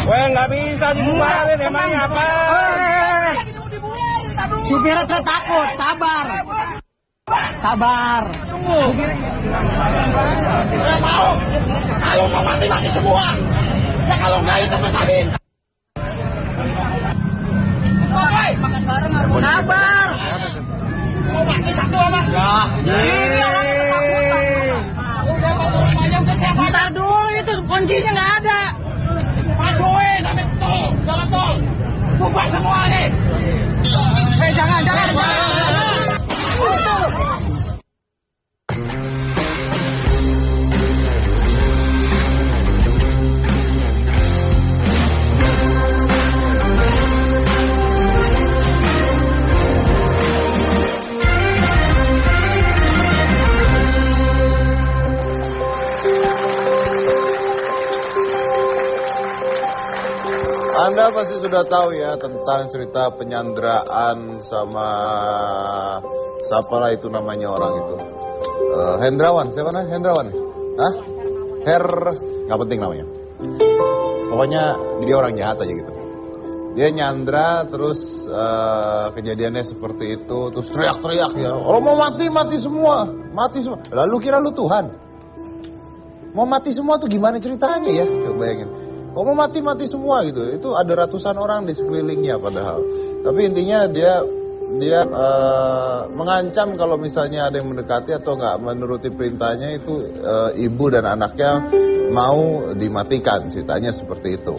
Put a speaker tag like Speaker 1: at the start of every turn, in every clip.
Speaker 1: Weh, nggak bisa dibubarin, emangnya apa?
Speaker 2: Supirnya takut, sabar. Sabar.
Speaker 1: Tunggu. Mau. Kalau mau mati semua. Ya kalau nggak itu matahin. Makan bareng harus sabar. Mau mati satu apa? Ini orang ketakutan. Bentar dulu, itu kuncinya nggak ada. Majuin, sampai tol, jalan tol. Bubar semua nih. Jangan.
Speaker 3: Anda pasti sudah tahu ya tentang cerita penyanderaan sama siapalah itu namanya orang itu. Hendrawan, siapa namanya? Hendrawan? Hah? Nggak penting namanya. Pokoknya dia orang jahat aja gitu. Dia nyandra terus kejadiannya seperti itu, terus teriak-teriak ya. Kalau mau mati semua, mati semua. Lalu kira lu Tuhan? Mau mati semua tuh gimana ceritanya ya? Coba bayangin. Kalau mau mati semua gitu, itu ada ratusan orang di sekelilingnya padahal. Tapi intinya dia mengancam kalau misalnya ada yang mendekati atau nggak menuruti perintahnya itu ibu dan anaknya mau dimatikan, ceritanya seperti itu.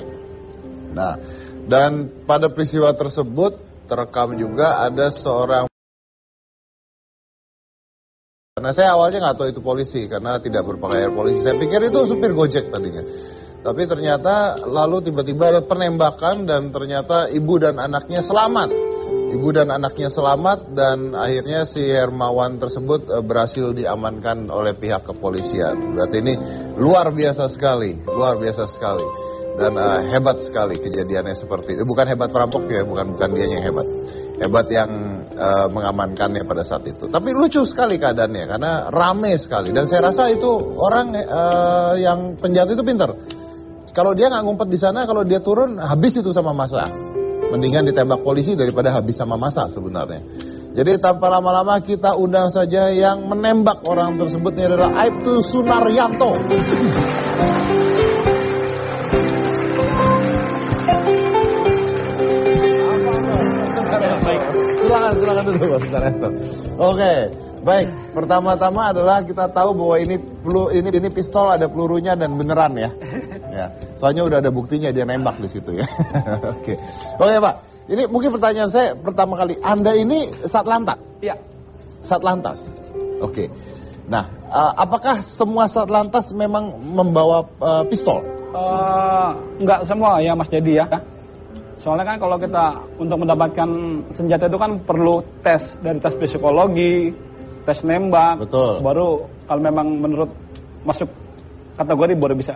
Speaker 3: Nah, dan pada peristiwa tersebut terekam juga ada seorang. Karena saya awalnya nggak tahu itu polisi karena tidak berpakaian polisi. Saya pikir itu supir Gojek tadinya. Tapi ternyata lalu tiba-tiba ada penembakan dan ternyata ibu dan anaknya selamat. Ibu dan anaknya selamat dan akhirnya si Hermawan tersebut berhasil diamankan oleh pihak kepolisian. Berarti ini luar biasa sekali. Dan hebat sekali kejadiannya seperti itu. Bukan hebat perampok ya, bukan dia yang hebat. Hebat yang mengamankannya pada saat itu. Tapi lucu sekali keadaannya karena rame sekali. Dan saya rasa itu orang yang penjahat itu pintar. Kalau dia nggak ngumpet di sana, kalau dia turun habis itu sama massa. Mendingan ditembak polisi daripada habis sama massa sebenarnya. Jadi tanpa lama-lama kita undang saja yang menembak orang tersebut. Ini adalah Aibtu Sunaryanto. Silakan dulu Mas Sunaryanto. Oke. Baik, pertama-tama adalah kita tahu bahwa ini pistol ada pelurunya dan beneran ya. Ya, soalnya udah ada buktinya dia nembak di situ ya. Oke, Pak. Ini mungkin pertanyaan saya pertama kali. Anda ini Satlantas?
Speaker 1: Iya.
Speaker 3: Satlantas. Oke. Nah, apakah semua Satlantas memang membawa pistol?
Speaker 1: Enggak semua ya Mas Dedi ya. Soalnya kan kalau kita untuk mendapatkan senjata itu kan perlu tes dari tes psikologi, tes nembak.
Speaker 3: Betul.
Speaker 1: Baru kalau memang menurut masuk kategori baru bisa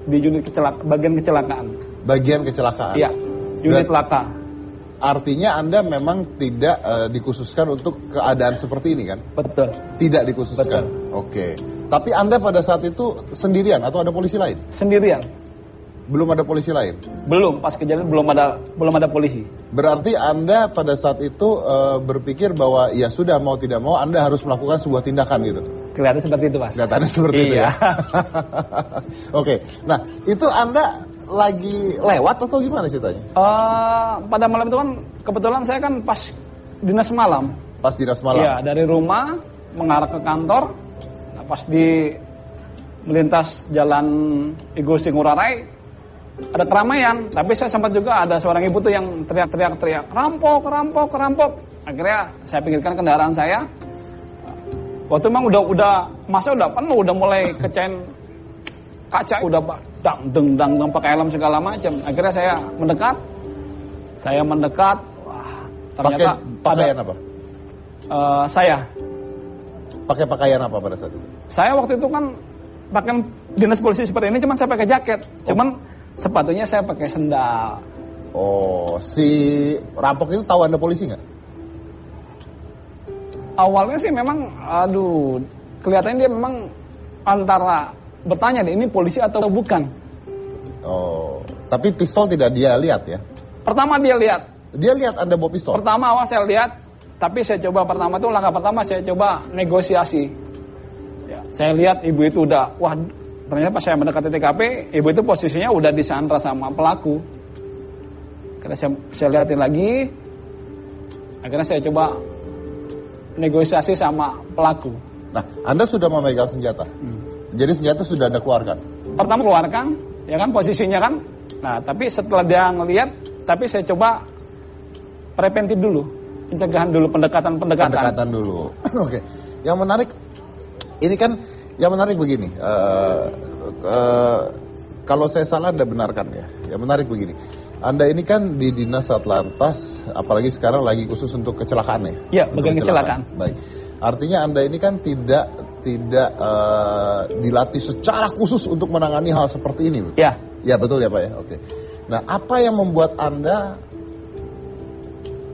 Speaker 1: di unit bagian kecelakaan.
Speaker 3: Bagian kecelakaan.
Speaker 1: Iya. Unit laka.
Speaker 3: Artinya Anda memang tidak dikhususkan untuk keadaan seperti ini kan?
Speaker 1: Betul.
Speaker 3: Tidak dikhususkan.
Speaker 1: Betul.
Speaker 3: Oke. Tapi Anda pada saat itu sendirian atau ada polisi lain?
Speaker 1: Sendirian.
Speaker 3: Belum ada polisi lain?
Speaker 1: Belum, pas kejadian belum ada polisi.
Speaker 3: Berarti Anda pada saat itu berpikir bahwa ya sudah mau tidak mau Anda harus melakukan sebuah tindakan gitu?
Speaker 1: Kelihatan seperti itu, Mas.
Speaker 3: Kelihatannya seperti itu ya? Oke, nah itu Anda lagi lewat atau gimana ceritanya?
Speaker 1: Pada malam itu kan kebetulan saya kan pas dinas malam.
Speaker 3: Pas dinas malam?
Speaker 1: Iya, dari rumah mengarah ke kantor. Nah, pas di melintas jalan Igusti Ngurah Rai ada keramaian, tapi saya sempat juga ada seorang ibu tuh yang teriak-teriak, rampok. Akhirnya saya pinggirkan kendaraan saya. Waktu memang udah masa udah penuh, udah mulai kecain kaca, udah dang pakai helm segala macam. Akhirnya saya mendekat. Wah, ternyata
Speaker 3: pakaian apa?
Speaker 1: Saya
Speaker 3: pakai pakaian apa pada saat itu?
Speaker 1: Saya waktu itu kan pakaian dinas polisi seperti ini, cuman saya pakai jaket, cuman sepatunya saya pakai sendal.
Speaker 3: Oh, si rampok itu tahu Anda polisi nggak?
Speaker 1: Awalnya sih memang, kelihatannya dia memang antara bertanya deh, ini polisi atau bukan.
Speaker 3: Oh, Tapi pistol tidak dia lihat ya?
Speaker 1: Pertama dia lihat.
Speaker 3: Dia lihat Anda bawa pistol?
Speaker 1: Pertama awal saya lihat, tapi saya coba langkah pertama saya coba negosiasi. Ya, saya lihat ibu itu udah, wah ternyata pas saya mendekati TKP, ibu itu posisinya udah disandra sama pelaku. Akhirnya saya lihatin lagi, akhirnya saya coba negosiasi sama pelaku.
Speaker 3: Nah, Anda sudah memegang senjata? Jadi senjata sudah Anda keluarkan?
Speaker 1: Pertama keluarkan, ya kan posisinya kan. Nah, tapi setelah dia ngelihat, tapi saya coba preventif dulu, pencegahan dulu, pendekatan.
Speaker 3: Pendekatan dulu. Oke. Yang menarik, ini kan, yang menarik begini. Kalau saya salah Anda benarkan ya. Yang menarik begini. Anda ini kan di Dinas Atlantas, apalagi sekarang lagi khusus untuk kecelakaan ya?
Speaker 1: Iya, bagian kecelakaan.
Speaker 3: Baik. Artinya Anda ini kan tidak dilatih secara khusus untuk menangani hal seperti ini.
Speaker 1: Ya.
Speaker 3: Ya betul ya Pak ya. Oke. Nah, apa yang membuat Anda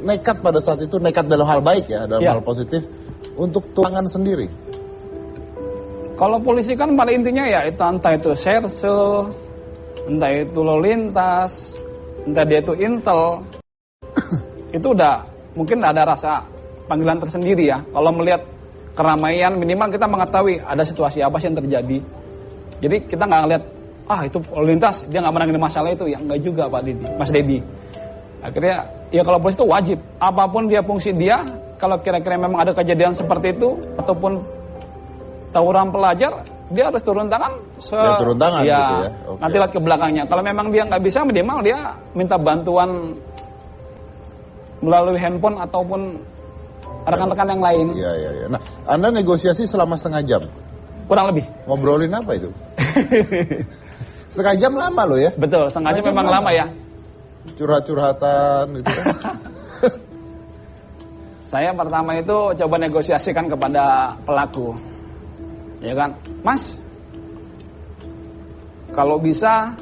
Speaker 3: nekat pada saat itu, nekat dalam hal baik ya, dalam hal positif, untuk tangan sendiri?
Speaker 1: Kalau polisi kan pada intinya ya itu entah itu serse, entah itu lalu lintas, entah dia itu intel, itu udah mungkin ada rasa panggilan tersendiri ya. Kalau melihat keramaian minimal kita mengetahui ada situasi apa sih yang terjadi. Jadi kita nggak ngeliat itu lalu lintas dia nggak menangani masalah itu, ya nggak juga Pak Didi, Mas Dedi. Akhirnya ya kalau polisi itu wajib apapun dia fungsi dia, kalau kira-kira memang ada kejadian seperti itu ataupun tawuran pelajar, dia harus turun tangan.
Speaker 3: Turun tangan
Speaker 1: ya,
Speaker 3: gitu ya. Okay.
Speaker 1: Nanti lihat ke belakangnya. Kalau memang dia nggak bisa, minimal dia minta bantuan melalui handphone ataupun rekan-rekan yang lain.
Speaker 3: Iya. Nah, Anda negosiasi selama setengah jam?
Speaker 1: Kurang lebih.
Speaker 3: Ngobrolin apa itu? Setengah jam lama loh ya?
Speaker 1: Betul, setengah jam memang lama ya.
Speaker 3: Curhat-curhatan gitu kan.
Speaker 1: Saya pertama itu coba negosiasikan kepada pelaku. Ya kan, Mas, kalau bisa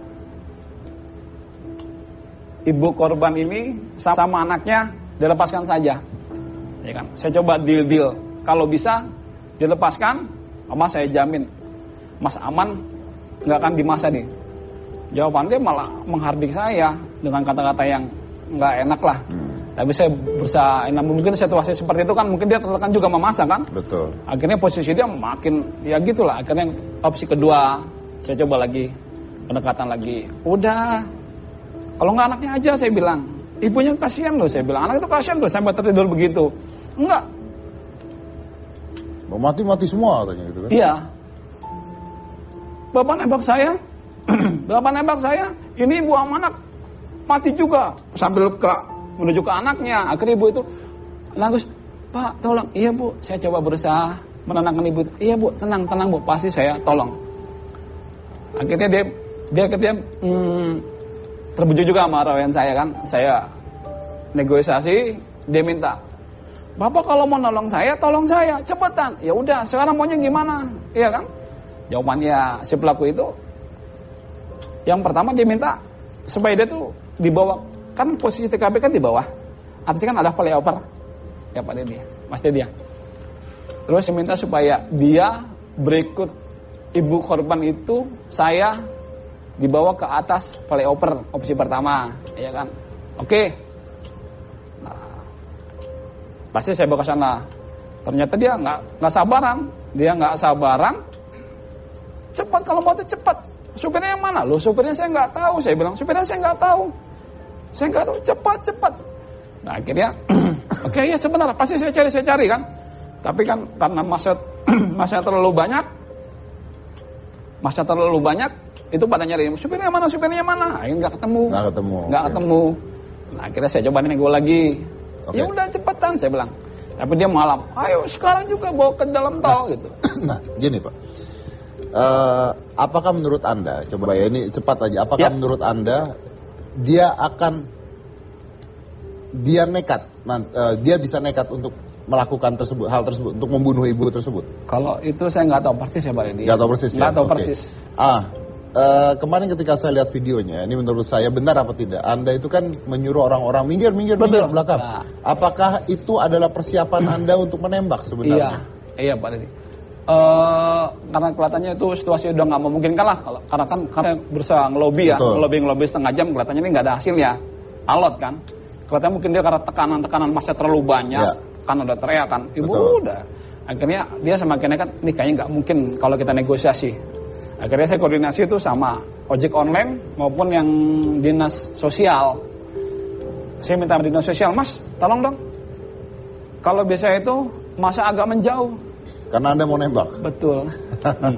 Speaker 1: ibu korban ini sama anaknya dilepaskan saja. Ya kan, saya coba deal. Kalau bisa dilepaskan, Mas saya jamin Mas aman, nggak akan dimasa nih. Jawaban dia malah menghardik saya dengan kata-kata yang nggak enak lah. Tapi saya berusaha, mungkin situasi seperti itu kan mungkin dia tertekan juga memasa kan.
Speaker 3: Betul.
Speaker 1: Akhirnya posisi dia makin ya gitulah. Akhirnya opsi kedua saya coba lagi pendekatan lagi. Udah, kalau nggak anaknya aja saya bilang. Ibunya kasihan loh saya bilang. Anak itu kasihan loh sampai tertidur begitu. Enggak.
Speaker 3: Mau mati semua katanya gitu kan.
Speaker 1: Iya. Bapak nembak saya. Ini ibu sama anak mati juga sambil menuju ke anaknya. Akhirnya ibu itu nangis, Pak tolong. Iya Bu, saya coba berusaha menenangkan ibu. Iya Bu, tenang Bu, pasti saya tolong. Akhirnya dia terbujuk juga sama rawan saya kan. Saya negosiasi, dia minta, Bapak kalau mau nolong saya, tolong saya cepetan. Ya udah, sekarang maunya gimana? Iya kan? Jawabannya si pelaku itu, yang pertama dia minta supaya dia tuh dibawa. Kan posisi TKP kan di bawah, artinya kan ada flyover ya Pak Dedi, Mas Dedi ya. Terus minta supaya dia berikut ibu korban itu, saya dibawa ke atas flyover, opsi pertama ya kan. Oke, nah, pasti saya bawa ke sana. Ternyata dia nggak sabaran, cepat kalau mau cepat. Supirnya yang mana? Loh supirnya saya nggak tahu. Saya bilang supirnya saya nggak tahu. Cepat. Nah akhirnya, oke ya sebentar, pasti saya cari kan. Tapi kan karena masa terlalu banyak, itu pada nyari supirnya mana. Akhirnya nggak ketemu. Nah akhirnya saya coba nego lagi. Ya udah cepetan saya bilang. Tapi dia malam, ayo sekarang juga bawa ke dalam tol gitu.
Speaker 3: Nah gini Pak. Apakah menurut Anda, coba ya ini cepat aja, apakah menurut Anda dia bisa nekat untuk melakukan hal tersebut, untuk membunuh ibu tersebut?
Speaker 1: Kalau itu saya nggak tahu persis ya Pak Dedi.
Speaker 3: Nggak tahu persis.
Speaker 1: Nggak tahu persis.
Speaker 3: Kemarin ketika saya lihat videonya, ini menurut saya benar apa tidak? Anda itu kan menyuruh orang-orang minggir belakang. Nah. Apakah itu adalah persiapan Anda untuk menembak sebenarnya?
Speaker 1: Iya Pak Dedi. Karena kelihatannya itu situasi udah nggak memungkinkan lah, karena berusaha ngelobi ya, ngelobi setengah jam, kelihatannya ini nggak ada hasilnya, alot kan. Kelihatannya mungkin dia karena tekanan massa terlalu banyak, kan udah teriak kan, ibu udah. Akhirnya dia semakin nekat, ini kayaknya nggak mungkin kalau kita negosiasi. Akhirnya saya koordinasi itu sama ojek online maupun yang dinas sosial. Saya minta dinas sosial, Mas, tolong dong. Kalau biasa itu masa agak menjauh.
Speaker 3: Karena Anda mau nembak.
Speaker 1: Betul.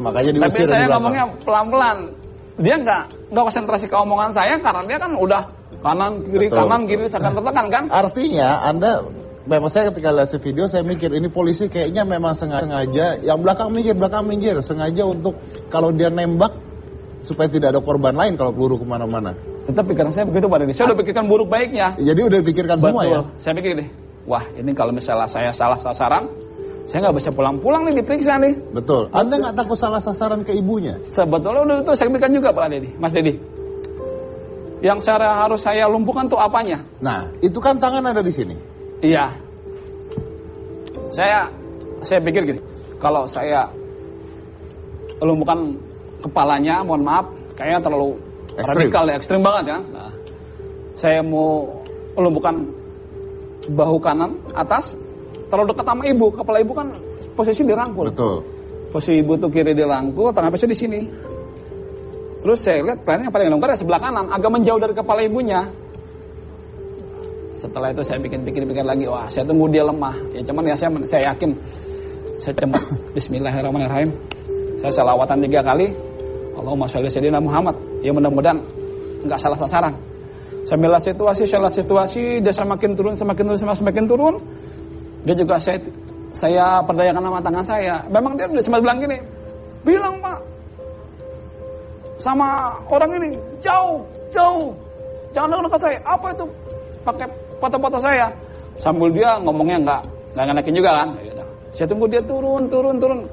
Speaker 3: Makanya diusir.
Speaker 1: Tapi saya ngomongnya pelan-pelan. Dia nggak konsentrasi ke omongan saya karena dia kan udah kanan kiri seakan tertekan kan.
Speaker 3: Artinya Anda, memang saya ketika lihat video saya mikir ini polisi kayaknya memang sengaja yang belakang minggir sengaja untuk kalau dia nembak supaya tidak ada korban lain kalau peluru kemana-mana.
Speaker 1: Tetap pikiran saya begitu Pak Deddy. Saya udah pikirkan buruk baiknya.
Speaker 3: Jadi udah pikirkan semua ya.
Speaker 1: Saya pikir deh, wah ini kalau misalnya saya salah sasaran, saya nggak bisa pulang-pulang nih diperiksa nih.
Speaker 3: Betul. Anda nggak takut salah sasaran ke ibunya?
Speaker 1: Sebetulnya udah itu saya pikirkan juga Pak Deddy, Mas Deddy. Yang harus saya lumpuhkan tuh apanya?
Speaker 3: Nah, itu kan tangan ada di sini.
Speaker 1: Iya. Saya pikir gini, kalau saya lumpuhkan kepalanya, mohon maaf, kayaknya terlalu radikal ya, ekstrim banget kan. Nah, saya mau lumpuhkan bahu kanan atas, terlalu dekat sama ibu, kepala ibu kan posisi dirangkul.
Speaker 3: Betul.
Speaker 1: Posisi ibu tuh kiri dirangkul, tengah posisi di sini. Terus saya lihat plannya yang paling longgar ya sebelah kanan, agak menjauh dari kepala ibunya. Setelah itu saya pikir lagi, wah saya tunggu dia lemah. Ya cuman ya saya yakin, saya cepat Bismillahirrahmanirrahim. Saya salawatan 3 kali, Allahumma sholli sayyidina Muhammad. Ya mudah-mudahan nggak salah sasaran. Saya lihat situasi, dia semakin turun. Dia juga saya perdayakan sama tangan saya. Memang dia udah sempat bilang gini, bilang Pak sama orang ini jauh, jangan dekat saya. Apa itu? Pakai foto-foto saya. Sambil dia ngomongnya nggak ngenakin juga kan. Saya tunggu dia turun.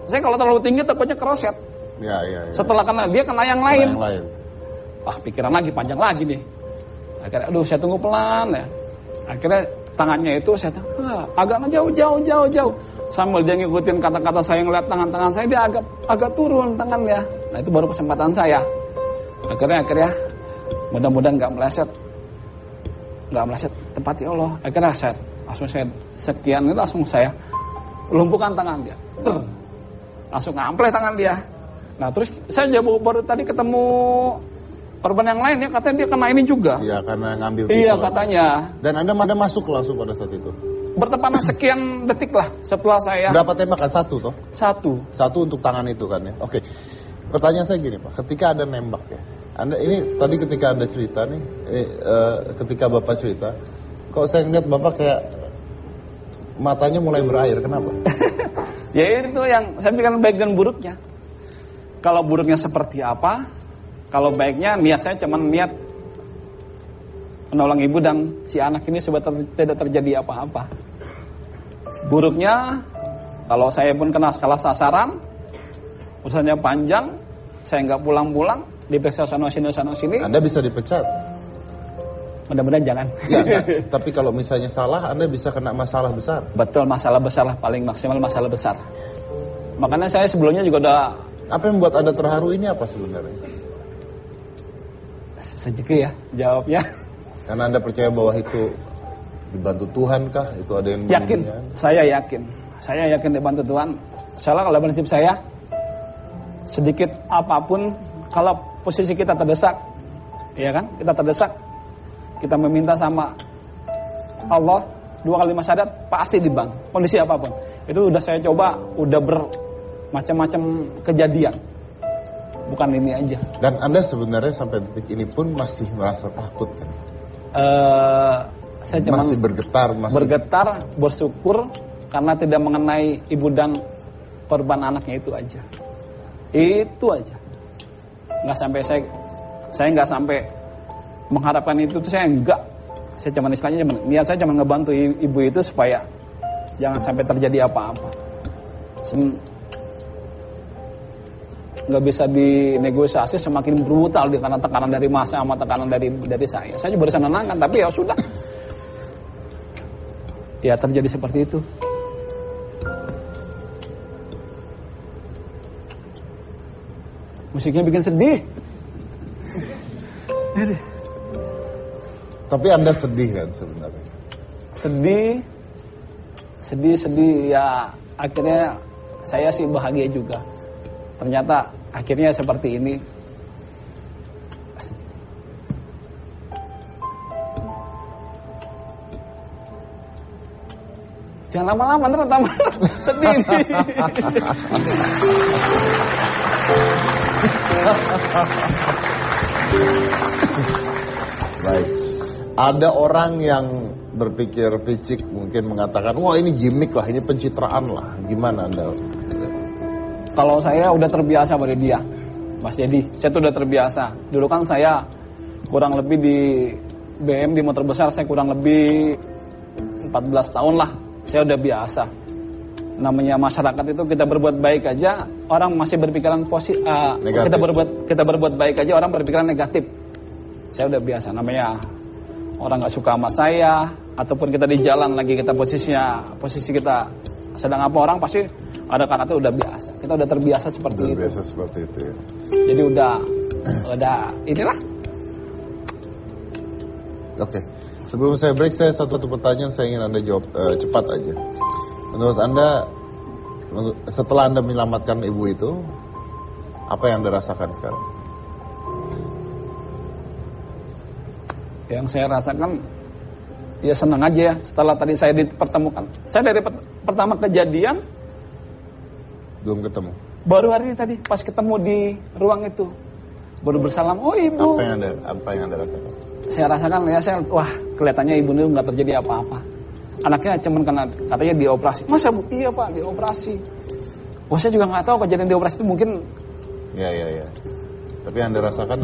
Speaker 1: Saya kalau terlalu tinggi takutnya keroset.
Speaker 3: Ya.
Speaker 1: Setelah dia kena yang lain. Wah pikiran lagi panjang lagi nih. Akhirnya saya tunggu pelan ya. Akhirnya tangannya itu saya agak jauh. Sambil dia ngikutin kata-kata saya, ngeliat tangan-tangan saya, dia agak turun tangannya. Nah itu baru kesempatan saya. Akhirnya mudah-mudahan nggak meleset tepati Allah. Akhirnya saya langsung saya lumpuhkan tangan dia. Langsung ngampleh tangan dia. Nah terus saya baru tadi ketemu korban yang lain ya, katanya dia kena ini juga.
Speaker 3: Iya, karena ngambil pisau.
Speaker 1: Iya katanya.
Speaker 3: Dan Anda masuk langsung pada saat itu?
Speaker 1: Bertepatan sekian detik lah setelah saya.
Speaker 3: Berapa tembakan? 1 toh?
Speaker 1: 1.
Speaker 3: 1 untuk tangan itu kan ya. Oke. Pertanyaan saya gini Pak, ketika Anda nembak ya, Anda ini tadi ketika Anda cerita nih, ketika Bapak cerita, kok saya ngeliat Bapak kayak matanya mulai berair, kenapa?
Speaker 1: Ya itu yang saya pikirkan baik dan buruknya. Kalau buruknya seperti apa? Kalau baiknya niat saya cuma niat menolong ibu dan si anak ini supaya tidak terjadi apa-apa. Buruknya kalau saya pun kena skala sasaran, urusannya panjang, saya nggak pulang-pulang, diperiksa sana-sini.
Speaker 3: Anda bisa dipecat.
Speaker 1: Mudah-mudahan jangan.
Speaker 3: Ya, tapi kalau misalnya salah, Anda bisa kena masalah besar.
Speaker 1: Betul, masalah besar lah, paling maksimal masalah besar. Makanya saya sebelumnya juga udah.
Speaker 3: Apa yang membuat Anda terharu ini apa sebenarnya?
Speaker 1: Rezeki ya, jawabnya.
Speaker 3: Karena Anda percaya bahwa itu dibantu Tuhan kah? Itu ada yang
Speaker 1: yakin? Saya yakin dibantu Tuhan. Soalnya kalau prinsip saya, sedikit apapun, kalau posisi kita terdesak, ya kan? Kita terdesak, kita meminta sama Allah 2 kalimat syahadat pasti dibantu. Kondisi apapun. Itu udah saya coba, udah bermacam-macam kejadian. Bukan ini aja. Dan
Speaker 3: Anda sebenarnya sampai detik ini pun masih merasa takut kan?
Speaker 1: Saya cuma
Speaker 3: masih bergetar,
Speaker 1: bersyukur karena tidak mengenai ibu dan korban anaknya itu aja. Nggak sampai saya nggak sampai mengharapkan itu tuh saya enggak. Saya cuma istilahnya niat saya cuma ngebantu ibu itu supaya jangan sampai terjadi apa-apa. Nggak bisa dinegosiasi, semakin brutal karena tekanan dari massa sama tekanan dari saya. Saya juga bisa menenangkan, tapi ya sudah. Ya terjadi seperti itu. Musiknya bikin sedih.
Speaker 3: Tapi Anda sedih kan sebenarnya?
Speaker 1: Sedih ya, akhirnya saya sih bahagia juga. Ternyata akhirnya seperti ini. Jangan lama-lama, ntar tambah sedih nih.
Speaker 3: Baik. Ada orang yang berpikir picik mungkin mengatakan, wah ini gimmick lah, ini pencitraan lah. Gimana Anda?
Speaker 1: Kalau saya udah terbiasa pada dia, Mas Jadi, saya tuh udah terbiasa. Dulu kan saya kurang lebih di BM, di motor besar, saya kurang lebih 14 tahun lah. Saya udah biasa. Namanya masyarakat itu kita berbuat baik aja, orang masih berpikiran positif. Kita berbuat baik aja, orang berpikiran negatif. Saya udah biasa. Namanya orang nggak suka sama saya, ataupun kita di jalan lagi kita posisi kita sedang apa, orang pasti ada kata itu udah biasa. Kita udah terbiasa seperti itu.
Speaker 3: Biasa seperti itu ya.
Speaker 1: Jadi udah inilah.
Speaker 3: Oke. Sebelum saya break, saya satu pertanyaan saya ingin Anda jawab cepat aja. Menurut Anda, setelah Anda menyelamatkan ibu itu, apa yang Anda rasakan sekarang?
Speaker 1: Yang saya rasakan, ya senang aja ya. Setelah tadi saya dipertemukan, saya dari pertama kejadian
Speaker 3: Belum ketemu.
Speaker 1: baru hari ini tadi pas ketemu di ruang itu, baru bersalam. Oh ibu.
Speaker 3: Apa yang Anda rasakan?
Speaker 1: Saya rasakan ya, wah kelihatannya ibu itu nggak terjadi apa-apa. Anaknya cuman katanya dioperasi. Masa bu? Iya pak, dioperasi. Wah saya juga nggak tahu kejadian dioperasi itu mungkin.
Speaker 3: Ya. Tapi yang Anda rasakan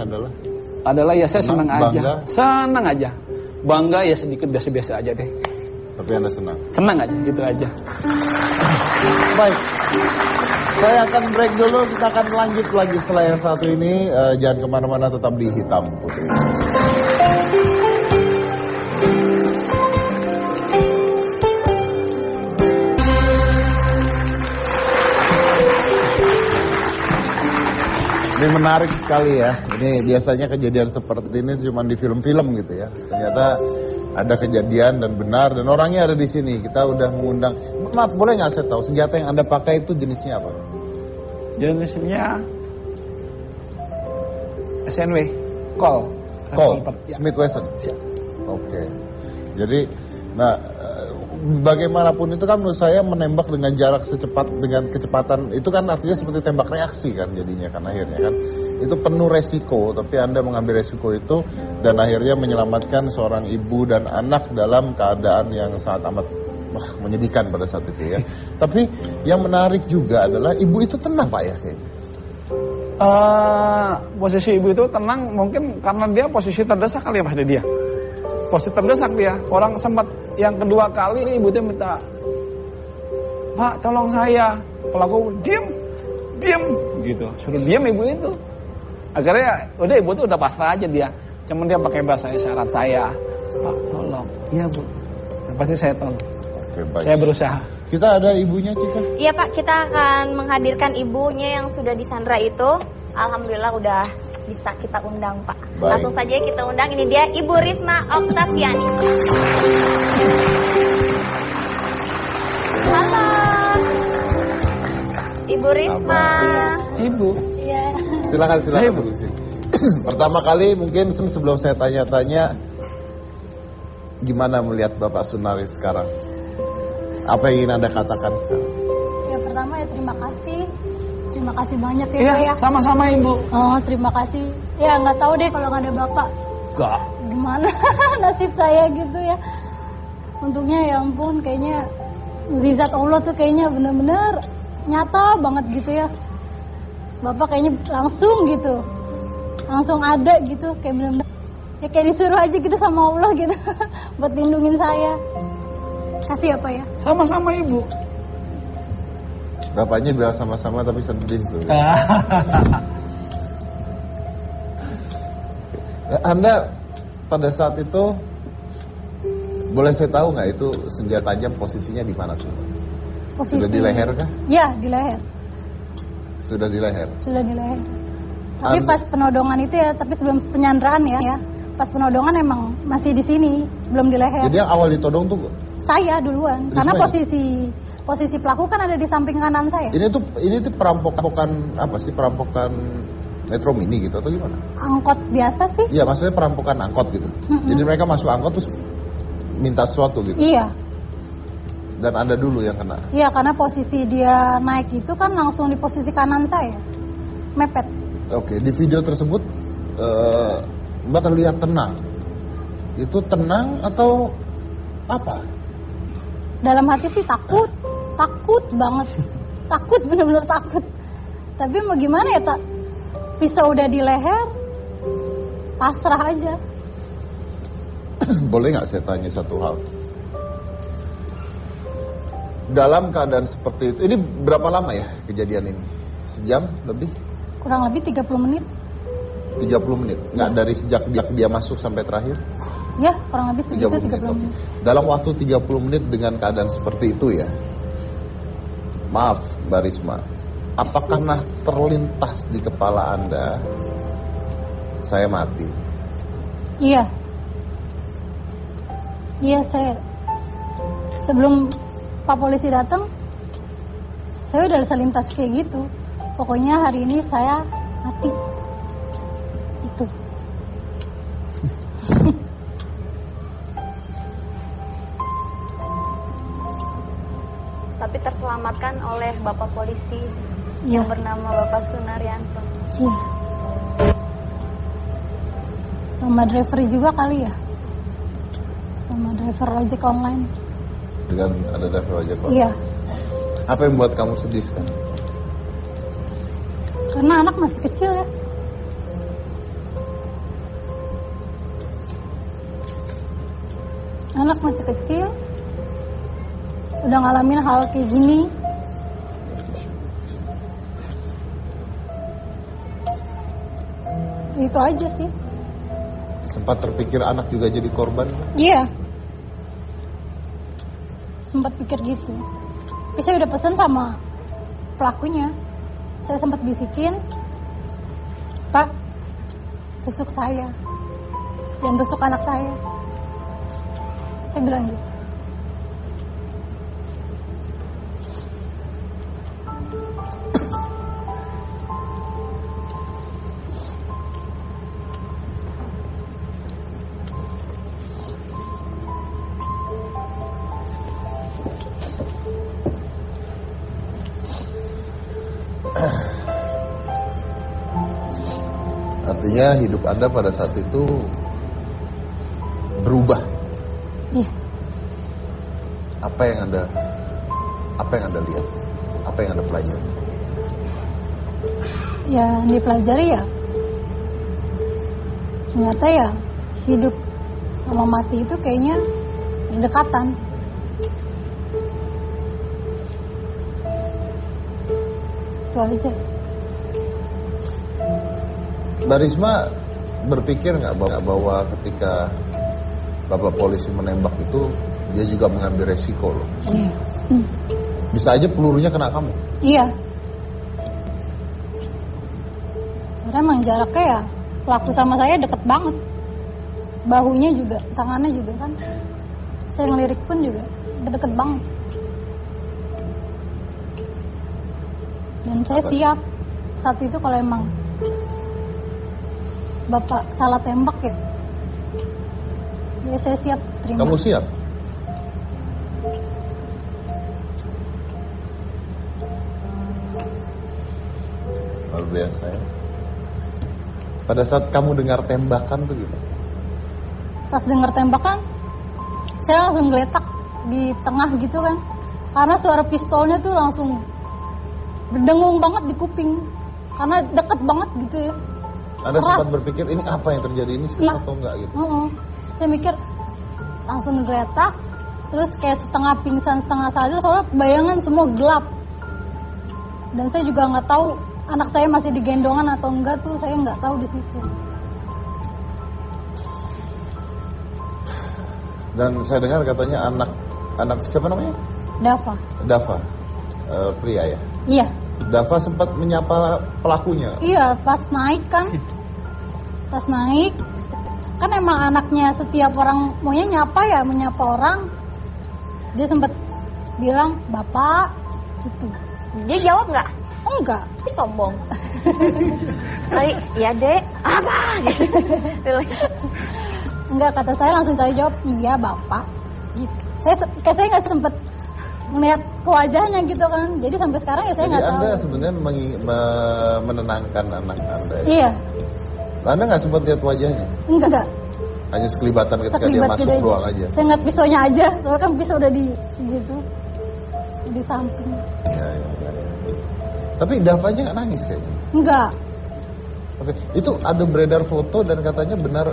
Speaker 1: adalah ya saya senang aja.
Speaker 3: Bangga?
Speaker 1: Senang aja. Bangga ya sedikit, biasa-biasa aja deh.
Speaker 3: Tapi Anda senang?
Speaker 1: Senang aja, gitu aja.
Speaker 3: Baik. Saya akan break dulu, kita akan lanjut lagi setelah yang satu ini. Jangan kemana-mana, tetap di Hitam Putih. Ini menarik sekali ya. Ini biasanya kejadian seperti ini cuma di film-film gitu ya. Ternyata ada kejadian dan benar dan orangnya ada di sini. Kita udah mengundang. Maaf, boleh nggak saya tahu senjata yang Anda pakai itu jenisnya apa?
Speaker 1: Jenisnya SNW, Colt.
Speaker 3: Ya. Smith Wesson. Oke. Jadi, bagaimanapun itu kan menurut saya menembak dengan jarak dengan kecepatan itu kan artinya seperti tembak reaksi kan jadinya kan akhirnya kan itu penuh resiko, tapi Anda mengambil resiko itu dan akhirnya menyelamatkan seorang ibu dan anak dalam keadaan yang sangat amat menyedihkan pada saat itu ya. Tapi yang menarik juga adalah ibu itu tenang Pak ya kayaknya.
Speaker 1: Posisi ibu itu tenang mungkin karena dia posisi terdesak kali ya Pak dia. Posisi terdesak dia. Orang sempat yang kedua kali ini ibu itu minta, Pak tolong saya. Pelaku diam gitu. Suruh diam ibu itu. Akhirnya udah ibu itu udah pasrah aja dia. Cuman dia pakai bahasa isyarat saya, Pak tolong. Iya bu. Pasti saya tolong.
Speaker 3: Oke, baik.
Speaker 1: Saya berusaha.
Speaker 3: Kita ada ibunya Cika?
Speaker 4: Iya Pak, kita akan menghadirkan ibunya yang sudah disandra itu. Alhamdulillah udah bisa kita undang Pak.
Speaker 3: Baik.
Speaker 4: Langsung saja kita undang, ini dia Ibu Risma Oktaviani. Halo Ibu Risma.
Speaker 1: Ibu.
Speaker 4: Iya.
Speaker 3: Silakan duduk di sini. Pertama kali mungkin sebelum saya tanya-tanya, gimana melihat Bapak Sunari sekarang? Apa yang ingin Anda katakan sekarang?
Speaker 5: Ya pertama ya terima kasih banyak ya
Speaker 1: Iya,
Speaker 5: Pak ya.
Speaker 1: sama-sama Ibu.
Speaker 5: Oh terima kasih. Ya nggak tahu deh kalau nggak ada Bapak
Speaker 1: Enggak.
Speaker 5: gimana nasib saya gitu ya. Untungnya ya ampun kayaknya mukjizat Allah tuh kayaknya benar-benar nyata banget gitu ya. Bapak kayaknya langsung ada gitu kayak benar-benar ya kayak disuruh aja gitu sama Allah gitu buat lindungin saya. Kasih ya Pak ya.
Speaker 1: Sama-sama Ibu.
Speaker 3: Bapaknya bilang sama-sama tapi sedih tuh. Anda pada saat itu boleh saya tahu nggak itu senjata tajam posisinya di mana sih?
Speaker 5: Posisi.
Speaker 3: Sudah di leher kah?
Speaker 5: Ya di leher.
Speaker 3: Sudah di leher.
Speaker 5: Sudah di leher. Tapi pas penodongan itu ya, tapi sebelum penyanderaan ya. Pas penodongan emang masih di sini, belum di leher.
Speaker 3: Jadi yang awal ditodong tuh
Speaker 5: Saya duluan,
Speaker 3: Risma
Speaker 5: karena
Speaker 3: ya?
Speaker 5: posisi pelaku kan ada di samping kanan saya.
Speaker 3: ini tuh perampokan apa sih? Perampokan Metro Mini gitu atau gimana?
Speaker 5: Angkot biasa sih.
Speaker 3: Iya, maksudnya perampokan angkot gitu. Jadi mereka masuk angkot terus minta sesuatu gitu.
Speaker 5: Iya.
Speaker 3: Dan Anda dulu yang kena.
Speaker 5: Iya, karena posisi dia naik itu kan langsung di posisi kanan saya. Mepet.
Speaker 3: Oke, di video tersebut Mbak terlihat tenang. Itu tenang atau apa?
Speaker 5: Dalam hati sih takut banget. Takut, bener-bener takut. Tapi mau gimana ya, tak? Pisau udah di leher, pasrah aja.
Speaker 3: Boleh nggak saya tanya satu hal? Dalam keadaan seperti itu, ini berapa lama ya kejadian ini? Sejam lebih?
Speaker 5: Kurang lebih 30 menit.
Speaker 3: 30 menit? Nggak dari sejak dia masuk sampai terakhir?
Speaker 5: Ya, kurang lebih segitu 30 menit.
Speaker 3: Dalam waktu 30 menit dengan keadaan seperti itu ya, maaf Mbak Risma, apakah terlintas di kepala Anda, saya mati?
Speaker 5: Iya, saya sebelum Pak Polisi datang, saya udah selintas kayak gitu. Pokoknya hari ini saya mati. Itu.
Speaker 4: Tapi terselamatkan oleh Bapak Polisi
Speaker 5: Iya.
Speaker 4: yang bernama Bapak Sunaryanto.
Speaker 5: Iya. Sama driver juga kali ya. Sama driver ojek online.
Speaker 3: Dengan ada driver ojek online?
Speaker 5: Iya.
Speaker 3: Apa yang membuat kamu sedih sekarang?
Speaker 5: Karena anak masih kecil ya. Anak masih kecil. Udah ngalamin hal kayak gini. Itu aja sih.
Speaker 3: Sempat terpikir anak juga jadi korban?
Speaker 5: Iya. Sempat pikir gitu. Tapi saya udah pesan sama pelakunya. Saya sempat bisikin, Pak, tusuk saya. Jangan tusuk anak saya. Saya bilang gitu.
Speaker 3: Artinya hidup Anda pada saat itu berubah.
Speaker 5: Iya.
Speaker 3: Apa yang Anda lihat? Apa yang Anda pelajari?
Speaker 5: Ya, yang dipelajari ya. Ternyata ya hidup sama mati itu kayaknya berdekatan. Itu aja.
Speaker 3: Mbak Risma berpikir nggak bahwa ketika Bapak Polisi menembak itu dia juga mengambil resiko loh?
Speaker 5: Iya.
Speaker 3: Bisa aja pelurunya kena kamu.
Speaker 5: Iya. Karena emang jaraknya ya pelaku sama saya deket banget. Bahunya juga, tangannya juga kan. Saya ngelirik pun juga deket banget. Dan saya siap saat itu kalau emang Bapak salah tembak ya saya siap terima.
Speaker 3: Kamu siap? Luar biasa ya. Pada saat kamu dengar tembakan tuh gimana?
Speaker 5: Pas dengar tembakan, saya langsung geletak di tengah gitu kan. Karena suara pistolnya tuh langsung berdengung banget di kuping. Karena deket banget gitu ya.
Speaker 3: Anda
Speaker 5: Keras.
Speaker 3: sempat berpikir ini apa yang terjadi, ini skam atau enggak gitu?
Speaker 5: Saya mikir langsung geletak, terus kayak setengah pingsan setengah sadar soalnya bayangan semua gelap. Dan saya juga nggak tahu anak saya masih digendongan atau enggak tuh, saya nggak tahu di situ.
Speaker 3: Dan saya dengar katanya anak siapa namanya?
Speaker 5: Dava.
Speaker 3: Dava, pria ya.
Speaker 5: Iya.
Speaker 3: Dava sempat menyapa pelakunya.
Speaker 5: Iya, pas naik kan. Pas naik, kan emang anaknya setiap orang maunya menyapa orang. Dia sempat bilang, "Bapak," gitu.
Speaker 4: Dia jawab nggak?
Speaker 5: Enggak.
Speaker 4: Tapi sombong. Kali, ya dek, apa? Gitu.
Speaker 5: Enggak, kata saya langsung saya jawab, "Iya, Bapak." Gitu. Saya nggak sempet melihat ke wajahnya gitu kan. Jadi sampai sekarang ya saya
Speaker 3: Jadi
Speaker 5: nggak tahu.
Speaker 3: Anda sebenarnya menenangkan anak Anda ya?
Speaker 5: Iya,
Speaker 3: Anda nggak sempat lihat wajahnya?
Speaker 5: enggak.
Speaker 3: Hanya sekelibatan ketika dia
Speaker 5: Sekelibat
Speaker 3: masuk
Speaker 5: gitu
Speaker 3: doang aja?
Speaker 5: Saya ngeliat pisaunya aja, soalnya kan pisau udah di gitu, di samping.
Speaker 3: Ya. Tapi Davanya nggak nangis kayaknya?
Speaker 5: Enggak.
Speaker 3: Oke, itu ada beredar foto dan katanya benar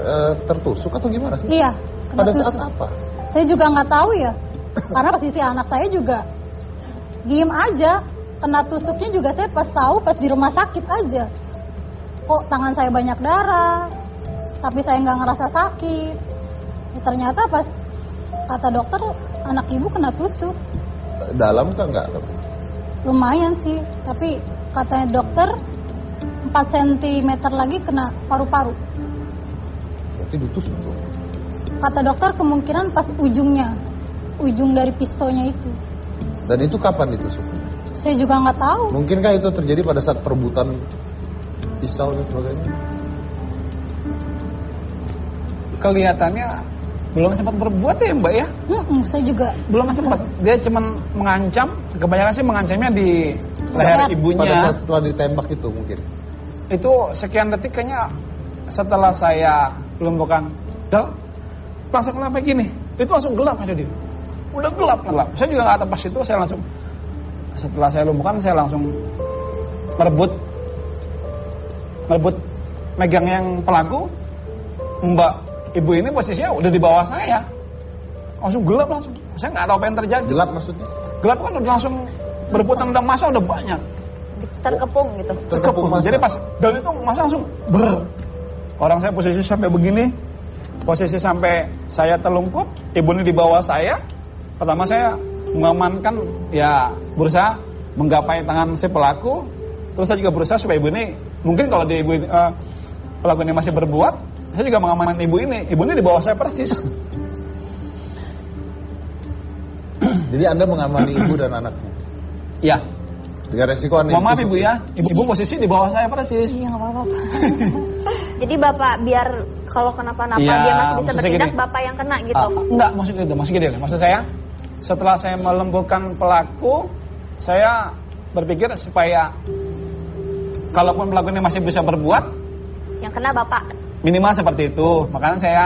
Speaker 3: tertusuk atau gimana sih?
Speaker 5: Iya. kena
Speaker 3: Pada
Speaker 5: tusuk.
Speaker 3: saat apa?
Speaker 5: Saya juga nggak tahu ya, karena posisi anak saya juga diem aja. Kena tusuknya juga saya pas tahu pas di rumah sakit aja. Kok tangan saya banyak darah, tapi saya nggak ngerasa sakit. Ya, ternyata pas kata dokter anak ibu kena tusuk.
Speaker 3: Dalam kah nggak?
Speaker 5: Lumayan sih, tapi katanya dokter 4 cm lagi kena paru-paru.
Speaker 3: Berarti ditusuk tuh.
Speaker 5: Kata dokter kemungkinan pas ujung dari pisaunya itu.
Speaker 3: Dan itu kapan ditusuknya?
Speaker 5: Saya juga nggak tahu.
Speaker 3: Mungkinkah itu terjadi pada saat perebutan pisau dan sebagainya?
Speaker 1: Kelihatannya belum sempat berbuat ya Mbak ya?
Speaker 5: Saya juga
Speaker 1: Belum sempat. Dia cuman mengancam, kebanyakan sih mengancamnya di leher ibunya.
Speaker 3: Pada saat setelah ditembak itu mungkin?
Speaker 1: Itu sekian detik kayaknya setelah saya lumpuhkan, langsung kenapa gini? Itu langsung gelap aja dia. Udah gelap. Saya juga nggak tahu pas itu, saya langsung setelah saya lumpuhkan saya langsung merebut megang yang pelaku. Mbak ibu ini posisinya udah di bawah saya, langsung gelap langsung. Saya nggak tahu apa yang terjadi.
Speaker 3: Gelap maksudnya?
Speaker 1: Gelap kan udah langsung berebutan, udah masa udah banyak.
Speaker 4: Terkepung gitu.
Speaker 3: Terkepung massa.
Speaker 1: Jadi pas dari itu masa langsung orang saya posisi sampai begini, posisi sampai saya telungkup, ibu ini di bawah saya. Pertama saya mengamankan, ya berusaha menggapai tangan si pelaku. Terus saya juga berusaha supaya ibu ini, mungkin kalau di pelaku ini masih berbuat, saya juga mengamankan ibu ini. Ibu ini di bawah saya persis.
Speaker 3: Jadi Anda mengamani ibu dan anaknya?
Speaker 1: Ya.
Speaker 3: Dengan resiko Anda
Speaker 1: Maaf
Speaker 3: ditusuk
Speaker 1: ibu ya, ibu posisi di bawah saya persis.
Speaker 5: iya nggak apa-apa.
Speaker 4: Jadi bapak biar kalau kenapa-napa
Speaker 1: Iya,
Speaker 4: dia masih bisa
Speaker 1: maksudnya
Speaker 4: bertindak,
Speaker 1: gini.
Speaker 4: bapak yang kena gitu.
Speaker 1: Enggak, maksud gini. Maksud saya, setelah saya melumpuhkan pelaku, saya berpikir supaya kalaupun pelaku ini masih bisa berbuat,
Speaker 4: Yang kena bapak.
Speaker 1: minimal seperti itu. Makanya saya,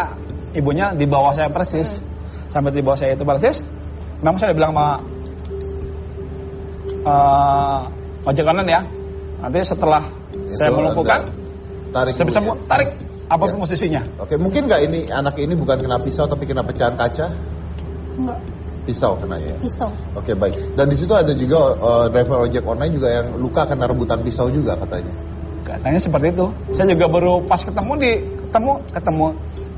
Speaker 1: ibunya di bawah saya persis. Sampai di bawah saya itu persis. Namun saya bilang sama ojek online ya, nanti setelah
Speaker 3: Itu
Speaker 1: saya melumpuhkan,
Speaker 3: tarik
Speaker 1: saya bisa
Speaker 3: dulu ya?
Speaker 1: tarik apapun
Speaker 3: Ya.
Speaker 1: posisinya.
Speaker 3: Oke, mungkin nggak ini anak ini bukan kena pisau tapi kena pecahan kaca?
Speaker 5: Enggak,
Speaker 3: Pisau kena ya.
Speaker 5: pisau.
Speaker 3: Oke, baik. Dan di situ ada juga driver ojek online juga yang luka kena rebutan pisau juga katanya.
Speaker 1: Katanya seperti itu. Saya juga baru pas ketemu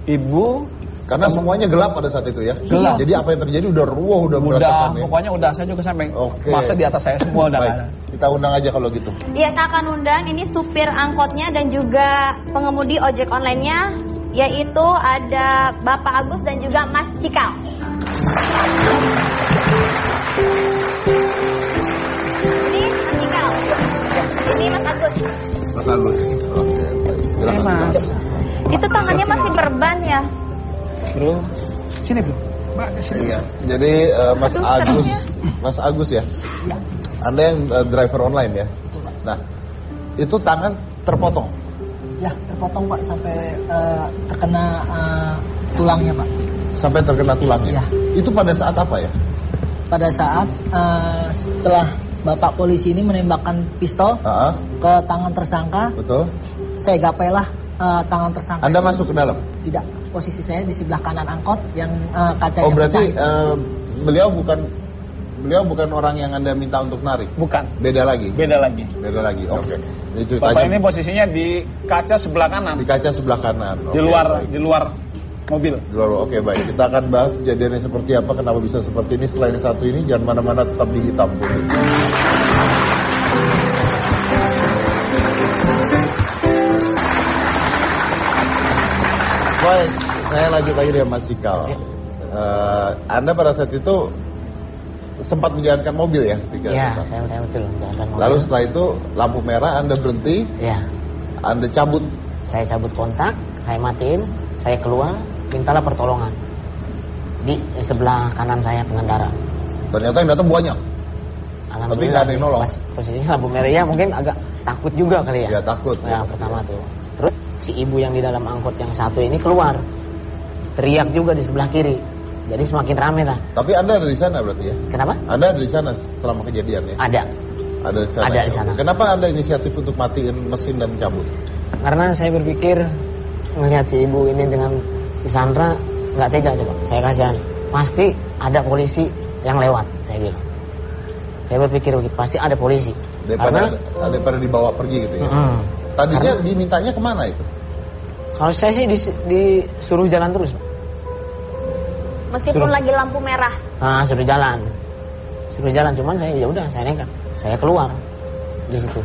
Speaker 1: ibu.
Speaker 3: Karena semuanya gelap pada saat itu ya.
Speaker 1: Gelap.
Speaker 3: Jadi apa yang terjadi udah ruwah, udah
Speaker 1: Udah,
Speaker 3: berantakan ya.
Speaker 1: pokoknya udah, saya juga sampai
Speaker 3: Oke.
Speaker 1: masa di atas saya semua udah
Speaker 3: Baik,
Speaker 1: ada.
Speaker 3: kita undang aja kalau gitu.
Speaker 4: Dia akan undang ini supir angkotnya dan juga pengemudi ojek online-nya, yaitu ada Bapak Agus dan juga Mas Cikal. Ini Mas Cikal. Ini Mas Agus.
Speaker 3: Mas Agus. Oke, baik. Silakan.
Speaker 1: Mas.
Speaker 4: Itu tangannya masih berban ya?
Speaker 1: Bro, sini bro. Mbak, sini.
Speaker 3: Iya. Jadi Mas Agus ya. Anda yang driver online ya. Nah, itu tangan terpotong.
Speaker 2: Ya, terpotong Pak sampai terkena tulangnya Pak.
Speaker 3: Sampai terkena tulangnya.
Speaker 2: Iya.
Speaker 3: Itu pada saat apa ya?
Speaker 2: Pada saat setelah Bapak polisi ini menembakkan pistol ke tangan tersangka,
Speaker 3: Betul.
Speaker 2: saya gapailah tangan tersangka.
Speaker 3: Anda masuk ke dalam?
Speaker 2: Tidak, posisi saya di sebelah kanan angkot yang kacanya
Speaker 3: Oh, berarti
Speaker 2: pecah.
Speaker 3: beliau bukan orang yang Anda minta untuk narik.
Speaker 1: Bukan,
Speaker 3: Beda lagi.
Speaker 1: beda lagi.
Speaker 3: Beda lagi. Oke. Jadi
Speaker 1: Bapak
Speaker 3: ceritanya
Speaker 1: ini posisinya di kaca sebelah kanan,
Speaker 3: di kaca sebelah kanan.
Speaker 1: di
Speaker 3: Oke,
Speaker 1: luar
Speaker 3: baik.
Speaker 1: di luar mobil.
Speaker 3: Di luar. Oke, baik. Kita akan bahas kejadiannya seperti apa, kenapa bisa seperti ini. Setelah yang satu ini, jangan mana-mana, tetap di Hitam Putih. Baik, saya lanjut lagi dengan Mas Sikal. Anda pada saat itu sempat menjalankan mobil ya?
Speaker 6: Iya, saya betul menjalankan mobil.
Speaker 3: Lalu setelah itu lampu merah Anda berhenti?
Speaker 6: Iya.
Speaker 3: Anda cabut?
Speaker 6: Saya cabut kontak, saya matiin, saya keluar, mintalah pertolongan di sebelah kanan saya pengendara.
Speaker 3: Ternyata yang datang banyak. Tapi nggak ada yang nolong.
Speaker 6: Posisinya lampu merah ya, mungkin agak takut juga kali ya.
Speaker 3: Ya takut.
Speaker 6: Yang pertama tuh. Terus si ibu yang di dalam angkot yang satu ini keluar, teriak juga di sebelah kiri. Jadi semakin rame lah.
Speaker 3: Tapi Anda ada di sana berarti ya?
Speaker 6: Kenapa?
Speaker 3: Anda ada di sana selama kejadian ya?
Speaker 6: Ada.
Speaker 3: Ada di sana.
Speaker 6: Ada di sana.
Speaker 3: Kenapa Anda inisiatif untuk matiin mesin dan cabut?
Speaker 6: Karena saya berpikir melihat si ibu ini dengan disandra nggak tega coba. Saya kasihan. Pasti ada polisi yang lewat. Saya bilang. Saya berpikir begitu. Pasti ada polisi.
Speaker 3: Daripada dibawa pergi gitu ya? Tadinya dimintanya kemana itu?
Speaker 6: Kalau saya sih disuruh jalan terus.
Speaker 4: Meskipun lagi lampu merah.
Speaker 6: Nah, suruh jalan. Cuman saya ya udah, saya nekat. Saya keluar di situ.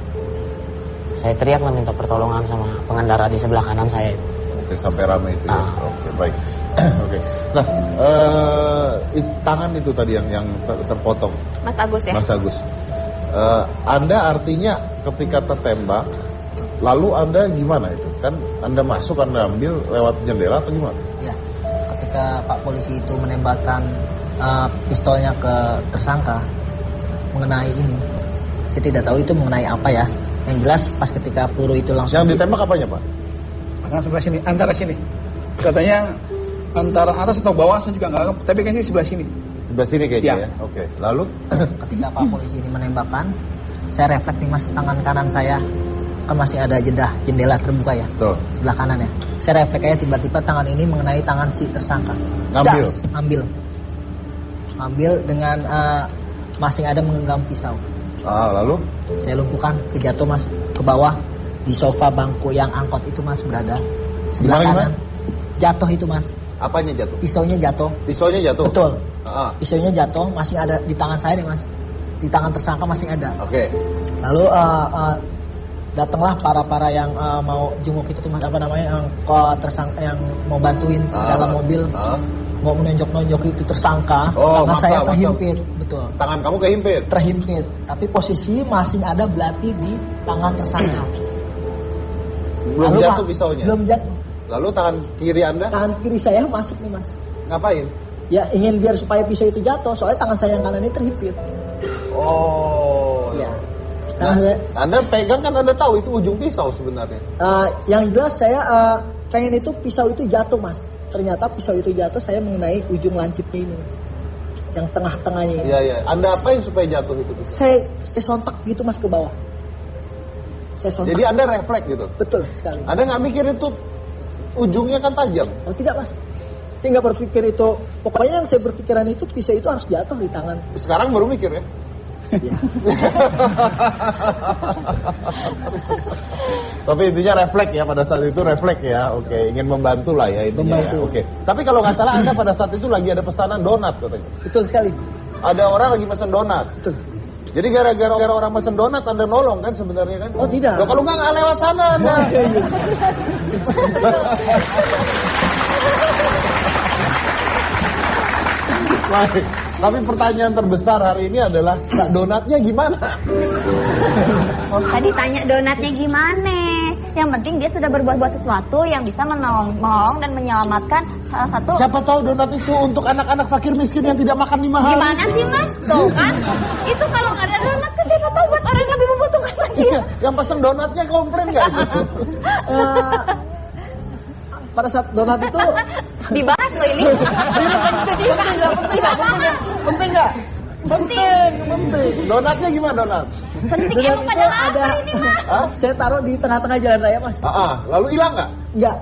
Speaker 6: Saya teriak lah minta pertolongan sama pengendara di sebelah kanan saya.
Speaker 3: Oke, sampai ramai itu ya. Oke, baik. Oke. Nah, tangan itu tadi yang terpotong.
Speaker 4: Mas Agus ya?
Speaker 3: Mas Agus. Anda artinya ketika tertembak, lalu Anda gimana itu? Kan Anda masuk, Anda ambil lewat jendela atau gimana?
Speaker 2: Ya, ketika Pak Polisi itu menembakkan pistolnya ke tersangka mengenai ini, saya tidak tahu itu mengenai apa ya. Yang jelas pas ketika peluru itu langsung.
Speaker 3: Yang ditembak apanya Pak?
Speaker 1: Sebelah sini, antara sini. Katanya antara atas atau bawah saya juga nggak, tapi kayaknya sebelah sini.
Speaker 3: Sebelah sini kayaknya ya. Oke. Lalu
Speaker 2: ketika Pak Polisi ini menembakkan, saya refleks nih Mas, tangan kanan saya kan masih ada jendela terbuka ya.
Speaker 3: Tuh.
Speaker 2: Sebelah kanan ya. Saya refleks aja tiba-tiba tangan ini mengenai tangan si tersangka. Ambil dengan masih ada menggenggam pisau.
Speaker 3: Lalu
Speaker 2: saya lumpuhkan, kejatuh Mas ke bawah di sofa bangku yang angkot itu Mas berada sebelah kanan. Jatuh itu Mas.
Speaker 3: Apanya jatuh?
Speaker 2: Pisaunya jatuh.
Speaker 3: Pisaunya jatuh.
Speaker 2: Betul. Pisaunya jatuh, masih ada di tangan saya nih Mas. Di tangan tersangka masih ada.
Speaker 3: Oke.
Speaker 2: Lalu datanglah para yang mau jenguk itu Mas, apa namanya, yang tersangka yang mau bantuin di dalam mobil. Mau menonjok-nonjok itu tersangka. Tangan saya terhimpit. Betul.
Speaker 3: Tangan kamu kehimpit?
Speaker 2: Terhimpit. Tapi posisi masih ada belati di tangan tersangka.
Speaker 3: Belum jatuh pisaunya?
Speaker 2: Belum jatuh.
Speaker 3: Lalu tangan kiri Anda?
Speaker 2: Tangan kiri saya masuk nih Mas.
Speaker 3: Ngapain?
Speaker 2: Ya ingin biar supaya pisau itu jatuh, soalnya tangan saya yang kanan ini terhimpit.
Speaker 3: Oh.
Speaker 2: Ya.
Speaker 3: Nah, Anda pegang kan Anda tahu itu ujung pisau sebenarnya.
Speaker 2: Yang jelas saya pengen itu pisau itu jatuh Mas. Ternyata pisau itu jatuh, saya mengenai ujung lancipnya ini Mas. Yang tengah-tengahnya ini.
Speaker 3: Iya. Anda apain supaya jatuh itu?
Speaker 2: Saya sontak gitu Mas ke bawah. Saya sontak.
Speaker 3: Jadi Anda refleks gitu?
Speaker 2: Betul sekali.
Speaker 3: Anda nggak mikir itu ujungnya kan tajam?
Speaker 2: Oh tidak Mas. Saya nggak berpikir itu. Pokoknya yang saya berpikiran itu pisau itu harus jatuh di tangan.
Speaker 3: Sekarang baru mikir ya?
Speaker 2: Ya.
Speaker 3: Tapi intinya refleks ya, pada saat itu refleks ya. Oke, ingin membantu lah ya intinya ya. Oke. Tapi kalau nggak salah Anda pada saat itu lagi ada pesanan donat katanya.
Speaker 2: Betul sekali.
Speaker 3: Ada orang lagi pesan donat.
Speaker 2: Betul.
Speaker 3: Jadi gara-gara orang pesan donat Anda nolong kan sebenarnya kan?
Speaker 2: Oh tidak.
Speaker 3: Loh, kalau nggak lewat sana Anda. Baik. Tapi pertanyaan terbesar hari ini adalah donatnya gimana?
Speaker 4: Tadi tanya donatnya gimana? Yang penting dia sudah berbuat sesuatu yang bisa menolong dan menyelamatkan salah satu.
Speaker 3: Siapa tahu donat itu untuk anak-anak fakir miskin yang tidak makan 5 hari.
Speaker 4: Gimana sih Mas? Tuh kan? Itu kalau nggak ada donat kan siapa tahu buat orang yang lebih membutuhkan lagi.
Speaker 3: Iya, yang pesen donatnya komplain nggak gitu?
Speaker 2: Pada saat donat itu
Speaker 4: dibahas loh ini.
Speaker 3: Penting nggak? Penting. Donatnya gimana donat?
Speaker 4: Penting emang pada apa ini Mas?
Speaker 2: Saya taruh di tengah-tengah jalan raya Mas.
Speaker 3: Lalu hilang nggak?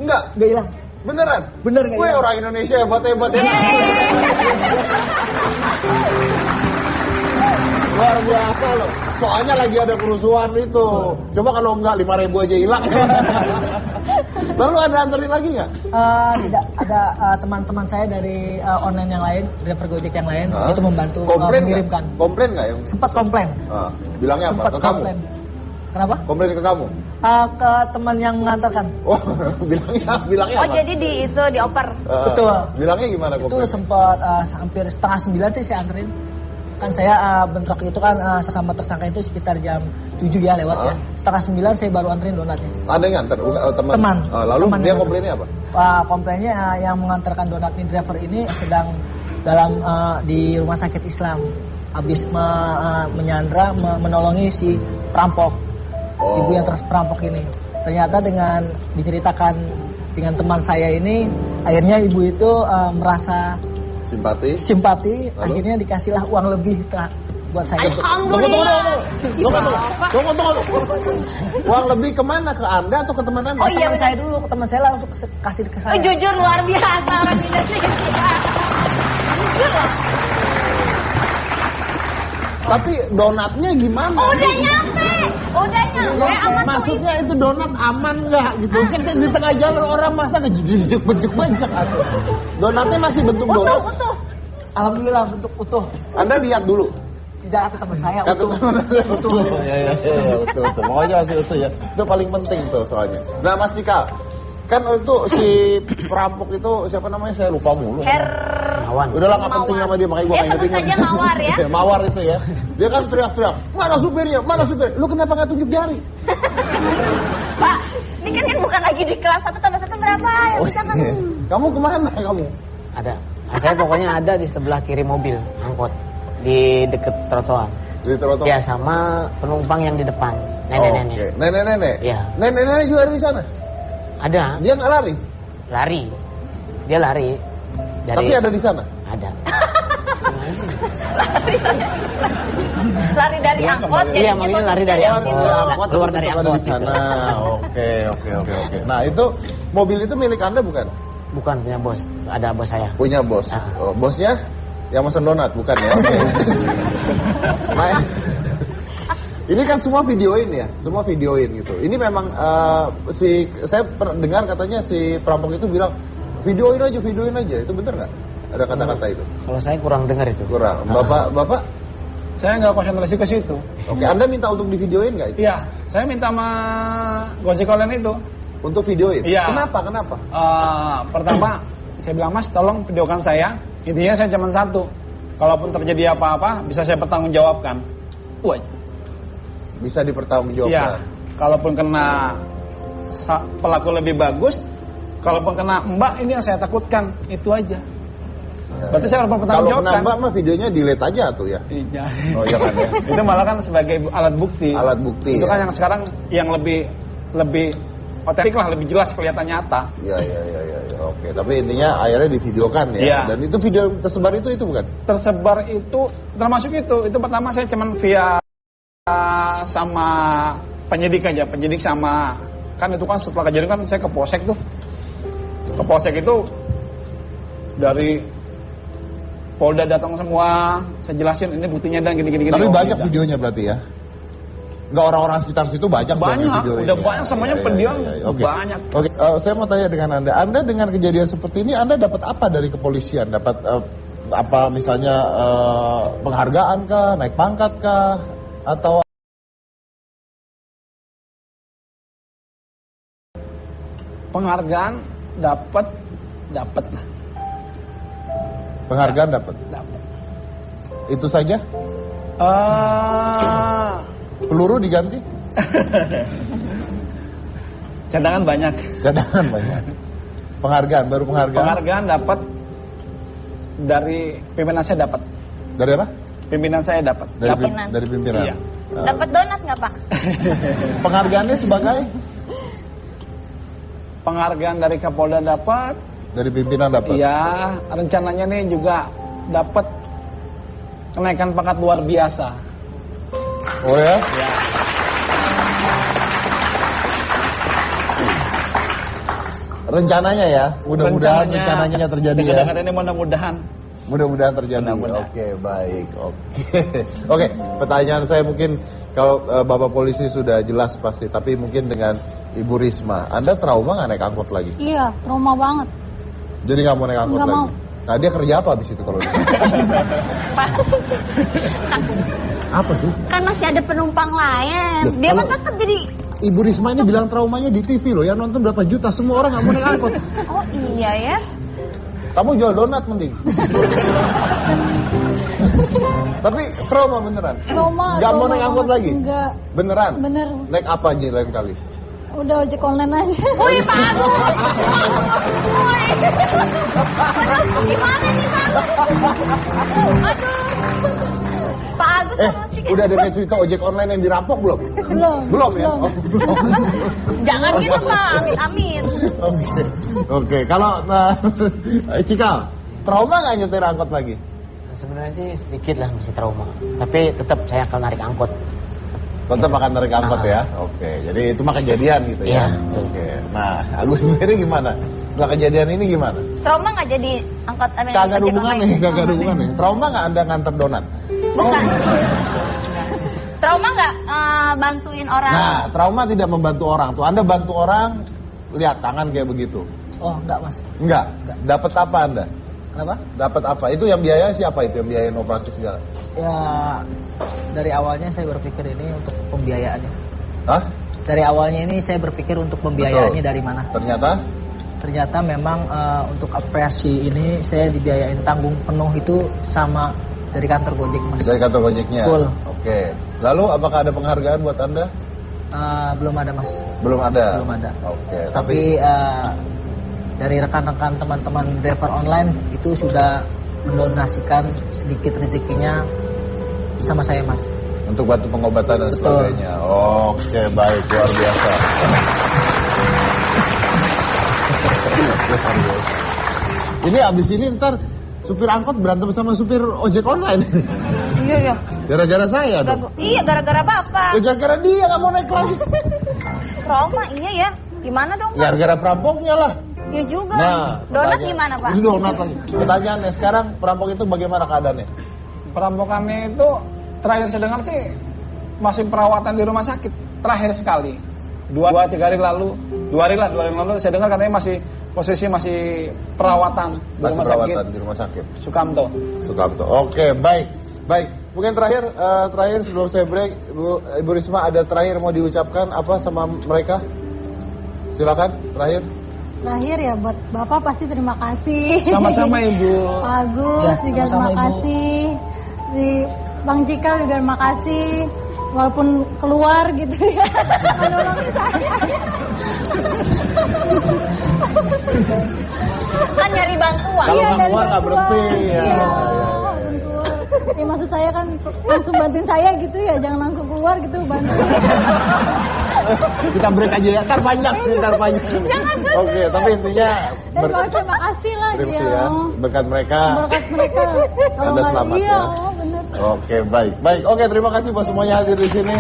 Speaker 3: Nggak
Speaker 2: hilang.
Speaker 3: Beneran?
Speaker 2: Bener nggak hilang?
Speaker 3: Orang Indonesia hebat-hebat ya. Luar biasa loh. Soalnya lagi ada kerusuhan itu. Coba kalau enggak 5.000 aja hilang. Lalu Anda anterin lagi nggak?
Speaker 2: Tidak. Ada teman-teman saya dari online yang lain, driver Gojek yang lain, itu membantu mengirimkan.
Speaker 3: Komplain nggak yang?
Speaker 2: Sempat komplain.
Speaker 3: Bilangnya apa?
Speaker 2: Sempat
Speaker 3: ke kamu?
Speaker 2: komplain. Kenapa?
Speaker 3: Komplain ke kamu?
Speaker 2: Ke teman yang mengantarkan.
Speaker 3: Oh, bilangnya
Speaker 4: Oh
Speaker 3: apa?
Speaker 4: jadi dioper.
Speaker 2: Betul.
Speaker 3: Bilangnya gimana
Speaker 2: Itu
Speaker 3: komplain?
Speaker 2: sempat hampir 8:30 sih saya anterin. Kan saya bentrok itu kan sesama tersangka itu sekitar jam 7 ya lewat ya. 8:30 saya baru anterin donatnya.
Speaker 3: Ada yang nganter? Teman?
Speaker 2: Teman.
Speaker 3: Lalu
Speaker 2: Teman
Speaker 3: dia
Speaker 2: yang
Speaker 3: komplainnya apa?
Speaker 2: Komplainnya yang mengantarkan donat ini, driver ini sedang dalam di rumah sakit Islam. Habis menyandra, menolongi si perampok. Ibu yang perampok ini. Ternyata dengan diceritakan dengan teman saya ini, akhirnya ibu itu merasa simpati, akhirnya dikasihlah uang lebih buat saya.
Speaker 4: Alhamdulillah.
Speaker 3: Tunggu. Uang lebih kemana? Ke Anda atau ke teman Anda?
Speaker 4: Oh, iya,
Speaker 2: Teman saya dulu, teman saya langsung kasih ke saya.
Speaker 4: Jujur luar biasa orang Indonesia. Jujur loh.
Speaker 3: Tapi donatnya gimana?
Speaker 4: Udah nyampe aman.
Speaker 3: Maksudnya itu donat aman nggak gitu? Kan di tengah jalan orang masa ngejek-bejek atau donatnya masih bentuk donat?
Speaker 4: Utuh.
Speaker 2: Alhamdulillah bentuk utuh.
Speaker 3: Anda lihat dulu.
Speaker 2: Tidak, kata teman saya
Speaker 3: Kata
Speaker 2: utuh.
Speaker 3: teman Anda utuh. Ya, utuh. Pokoknya masih utuh ya. Itu paling penting tuh soalnya. Nah, Mas Cikal, kan itu si perampok itu siapa namanya? Saya lupa mulu.
Speaker 6: Mawar.
Speaker 3: Udahlah nggak penting nama dia, makanya gue nggak ingetin.
Speaker 4: Sebut saja Mawar ya.
Speaker 3: Mawar itu ya. Dia kan teriak-teriak, mana supirnya? Lu kenapa nggak tunjuk jari?
Speaker 4: Pak, ini kan bukan lagi di kelas 1 tambah 1 berapa ya? Bisa kan?
Speaker 3: Kamu kemana kamu?
Speaker 6: Ada. Saya pokoknya ada di sebelah kiri mobil angkot di deket trotoar.
Speaker 3: Di trotoar.
Speaker 6: Ya sama penumpang yang di depan. Nenek-nenek.
Speaker 3: Oke. Nenek-nenek.
Speaker 6: Iya.
Speaker 3: Nenek-nenek juga ada di sana.
Speaker 6: Ada.
Speaker 3: Dia nggak lari.
Speaker 6: Lari. Dia lari.
Speaker 3: Tapi ada di sana.
Speaker 6: Ada.
Speaker 4: Lari dari angkot.
Speaker 6: Iya, maksudnya lari dari angkot. Keluar dari
Speaker 3: Ada
Speaker 6: angkot.
Speaker 3: di sana. Oke. Nah, itu mobil itu milik Anda bukan?
Speaker 6: Bukan punya bos. Ada bos saya.
Speaker 3: Punya bos. Oh, bosnya yang mesen donat bukan ya? Oke. Nah, ini kan semua videoin ya, semua videoin gitu. Ini memang saya dengar katanya si perampok itu bilang videoin aja. Itu bener nggak? Ada kata-kata itu?
Speaker 6: Kalau saya kurang dengar itu.
Speaker 3: Kurang. Bapak?
Speaker 1: Saya nggak konsentrasi ke situ.
Speaker 3: Oke, Anda minta untuk divideoin nggak itu?
Speaker 1: Iya, saya minta sama Gojek online itu.
Speaker 3: Untuk videoin?
Speaker 1: Iya.
Speaker 3: Kenapa?
Speaker 1: Pertama, saya bilang, Mas, tolong videokan saya. Intinya saya cuma satu. Kalaupun terjadi apa-apa, bisa saya pertanggungjawabkan. Itu aja.
Speaker 3: Bisa dipertanggungjawabkan?
Speaker 1: Iya. Kalaupun kena pelaku lebih bagus, kalaupun kena Mbak, ini yang saya takutkan. Itu aja. Berarti saya harus
Speaker 3: Kalau
Speaker 1: mempertanggungjawabkan.
Speaker 3: kena Mbak mah videonya delete aja tuh ya?
Speaker 1: Iya.
Speaker 3: Oh iya kan ya?
Speaker 1: Itu malah kan sebagai alat bukti.
Speaker 3: Alat bukti
Speaker 1: Itu kan
Speaker 3: ya?
Speaker 1: yang sekarang yang lebih otentik lah, lebih jelas, kelihatan nyata.
Speaker 3: Iya. Oke, tapi intinya akhirnya divideokan ya.
Speaker 1: Iya.
Speaker 3: Dan itu video tersebar itu bukan?
Speaker 1: Tersebar itu termasuk itu pertama saya cuman via sama penyidik aja, penyidik sama kan itu kan setelah kejadian kan saya ke polsek tuh. Ke polsek itu dari Polda datang semua, saya jelasin ini buktinya dan gini.
Speaker 3: Tapi
Speaker 1: Oh,
Speaker 3: banyak
Speaker 1: gitu.
Speaker 3: videonya berarti ya? Enggak, orang-orang sekitar situ banyak dong yang videoin
Speaker 1: udah
Speaker 3: ya?
Speaker 1: banyak, semuanya pendiam
Speaker 3: Oke.
Speaker 1: banyak.
Speaker 3: Oke, saya mau tanya dengan Anda dengan kejadian seperti ini Anda dapat apa dari kepolisian? Dapat apa misalnya penghargaan kah, naik pangkat kah, atau
Speaker 1: Penghargaan dapat lah.
Speaker 3: penghargaan dapat? Itu saja? Peluru diganti?
Speaker 1: Cadangan banyak.
Speaker 3: Cadangan banyak. Penghargaan, baru penghargaan?
Speaker 1: Penghargaan dapat dari pimpinan saya dapat.
Speaker 3: Dari apa?
Speaker 1: Pimpinan saya dapat.
Speaker 3: Dari pimpinan.
Speaker 1: Iya.
Speaker 4: Dapat donat nggak Pak?
Speaker 3: Penghargaannya sebagai?
Speaker 1: Penghargaan dari Kapolda dapat.
Speaker 3: Dari pimpinan dapat?
Speaker 1: Iya, rencananya nih juga dapat kenaikan pangkat luar biasa.
Speaker 3: Oh ya?
Speaker 1: Ya.
Speaker 3: Rencananya ya, mudah-mudahan rencananya terjadi ya.
Speaker 1: Kadang-kadang ini mudah-mudahan.
Speaker 3: Mudah-mudahan terjadi.
Speaker 1: Mudah-mudahan.
Speaker 3: Oke, baik. Oke, pertanyaan saya mungkin kalau Bapak polisi sudah jelas pasti, tapi mungkin dengan Ibu Risma, Anda trauma nggak naik angkot lagi?
Speaker 5: Iya, trauma banget.
Speaker 3: Jadi nggak mau naik angkot
Speaker 5: Nggak
Speaker 3: lagi?
Speaker 5: mau.
Speaker 3: Nah dia kerja apa abis itu kalau apa sih?
Speaker 4: Kan masih ada penumpang lain.
Speaker 3: Loh,
Speaker 4: Dia
Speaker 3: kalau-
Speaker 4: kan tetap jadi.
Speaker 3: Ibu Risma ini bilang traumanya di TV loh, yang nonton berapa juta, semua orang nggak mau naik angkot.
Speaker 4: Oh iya ya.
Speaker 3: Kamu jual donat mending. Tapi trauma beneran.
Speaker 5: Trauma.
Speaker 3: Nggak mau
Speaker 5: trauma
Speaker 3: naik angkot
Speaker 5: banget.
Speaker 3: lagi?
Speaker 5: Enggak.
Speaker 3: Beneran?
Speaker 5: Bener.
Speaker 3: Naik apa aja lain kali?
Speaker 5: Udah ojek online aja.
Speaker 4: Wih Pak Agus. Wih. Aduh, gimana nih Pak Agus? Aduh. Pak Agus sama si
Speaker 3: Udah dengar cerita ojek online yang dirampok belum?
Speaker 5: Belum.
Speaker 3: Belum ya?
Speaker 5: Belum.
Speaker 3: Oh, belum.
Speaker 4: Jangan gitu Pak, amin.
Speaker 3: Oke. Kalau Cikal, trauma nggak nyetir angkot lagi?
Speaker 6: Sebenarnya sih sedikit lah masih trauma. Tapi tetap saya akan narik angkot.
Speaker 3: Tetap akan narik angkot
Speaker 6: Nah.
Speaker 3: ya? Oke, jadi itu mah kejadian gitu ya?
Speaker 6: Iya.
Speaker 3: Oke, nah Agus sendiri gimana? Setelah kejadian ini gimana?
Speaker 4: Trauma nggak jadi angkot
Speaker 3: Kagak ada
Speaker 4: ojek
Speaker 3: hubungannya,
Speaker 4: online?
Speaker 3: kagak ada hubungannya. Trauma nggak Anda nganter donat?
Speaker 4: Bukan. Trauma nggak bantuin orang?
Speaker 3: Nah, trauma tidak membantu orang tuh. Anda bantu orang, lihat tangan kayak begitu.
Speaker 2: Oh, enggak Mas.
Speaker 3: Enggak. Dapat apa Anda?
Speaker 2: Kenapa?
Speaker 3: Dapat apa? Itu yang biaya siapa itu? Yang biayain operasi segala?
Speaker 2: Ya, dari awalnya saya berpikir ini untuk pembiayaannya.
Speaker 3: Hah?
Speaker 2: Dari awalnya ini saya berpikir untuk pembiayaannya
Speaker 3: Betul.
Speaker 2: dari mana.
Speaker 3: Ternyata
Speaker 2: Memang untuk apresiasi ini saya dibiayain tanggung penuh itu sama dari kantor Gojek Mas.
Speaker 3: dari kantor Gojeknya.
Speaker 2: Betul.
Speaker 3: Oke. Lalu apakah ada penghargaan buat Anda?
Speaker 2: Belum ada Mas.
Speaker 3: Belum ada.
Speaker 2: Belum ada.
Speaker 3: Oke.
Speaker 2: Tapi dari rekan-rekan teman-teman driver online itu sudah mendonasikan sedikit rezekinya sama saya Mas.
Speaker 3: Untuk bantu pengobatan dan
Speaker 2: Betul.
Speaker 3: sebagainya. Oke, baik, luar biasa. Ini abis ini ntar supir angkot berantem sama supir ojek online.
Speaker 4: Iya iya.
Speaker 3: Gara-gara saya dong.
Speaker 4: Iya gara-gara bapak.
Speaker 3: Gara-gara dia nggak mau naik lagi.
Speaker 4: Trauma iya ya. Gimana dong Pak?
Speaker 3: Gara-gara perampoknya lah.
Speaker 4: Ya juga.
Speaker 3: Nah,
Speaker 4: Donat
Speaker 3: pertanyaan-
Speaker 4: gimana Pak?
Speaker 3: Donat lagi. Pertanyaannya sekarang perampok itu bagaimana keadaannya?
Speaker 1: Perampokannya itu terakhir saya dengar sih masih perawatan di rumah sakit. Terakhir sekali. 2-3 hari lalu. 2 hari lalu saya dengar katanya masih posisi masih perawatan di
Speaker 3: Masih
Speaker 1: rumah
Speaker 3: perawatan
Speaker 1: sakit
Speaker 3: di rumah sakit.
Speaker 1: Sukamto.
Speaker 3: Sukamto. Oke, baik. Mungkin terakhir sebelum saya break, Ibu Risma ada terakhir mau diucapkan apa sama mereka? Silakan terakhir.
Speaker 5: Terakhir ya buat Bapak pasti terima kasih.
Speaker 1: Sama-sama Ibu.
Speaker 5: Pak Agus
Speaker 2: Ya,
Speaker 5: juga
Speaker 2: sama-sama,
Speaker 5: terima
Speaker 2: Ibu.
Speaker 5: kasih. Si Bang Cikal juga terima kasih. Walaupun keluar gitu ya. Menolongin saya.
Speaker 4: Kan nyari bantuan.
Speaker 3: Kalau
Speaker 5: Iya,
Speaker 3: nggak
Speaker 5: dari
Speaker 3: keluar nggak
Speaker 5: bantuan.
Speaker 3: berhenti. Ya,
Speaker 5: Iya,
Speaker 3: ya,
Speaker 5: langsung keluar. Ya maksud saya kan langsung bantuin saya gitu ya, jangan langsung keluar gitu bantu.
Speaker 3: Kita break aja ya, ntar panjang. Oke, tapi intinya
Speaker 5: Terima kasih lah
Speaker 3: terima
Speaker 5: dia.
Speaker 3: kasih ya, berkat mereka.
Speaker 5: Berkat mereka. Kalau
Speaker 3: Anda
Speaker 5: nggak
Speaker 3: selamat
Speaker 5: iya,
Speaker 3: ya.
Speaker 5: oh, bener.
Speaker 3: Oke, baik. Oke, terima kasih buat semuanya hadir di sini.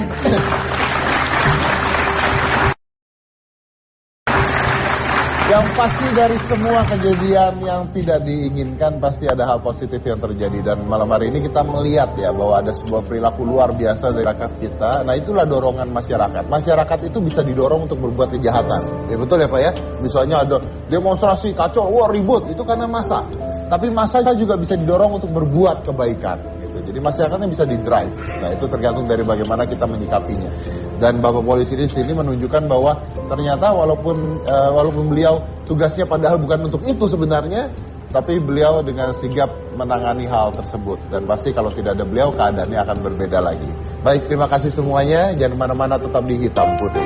Speaker 3: Yang pasti dari semua kejadian yang tidak diinginkan pasti ada hal positif yang terjadi. Dan malam hari ini kita melihat ya bahwa ada sebuah perilaku luar biasa dari rakyat kita. Nah itulah dorongan masyarakat. Masyarakat itu bisa didorong untuk berbuat kejahatan. Ya betul ya Pak ya. Misalnya ada demonstrasi kacau, wah ribut, itu karena massa. Tapi massa juga bisa didorong untuk berbuat kebaikan. Gitu. Jadi masyarakatnya bisa di-drive. Nah itu tergantung dari bagaimana kita menyikapinya. Dan Bapak Polisi di sini menunjukkan bahwa ternyata walaupun beliau tugasnya padahal bukan untuk itu sebenarnya, tapi beliau dengan sigap menangani hal tersebut. Dan pasti kalau tidak ada beliau keadaannya akan berbeda lagi. Baik, terima kasih semuanya. Jangan kemana-mana, tetap di Hitam Putih.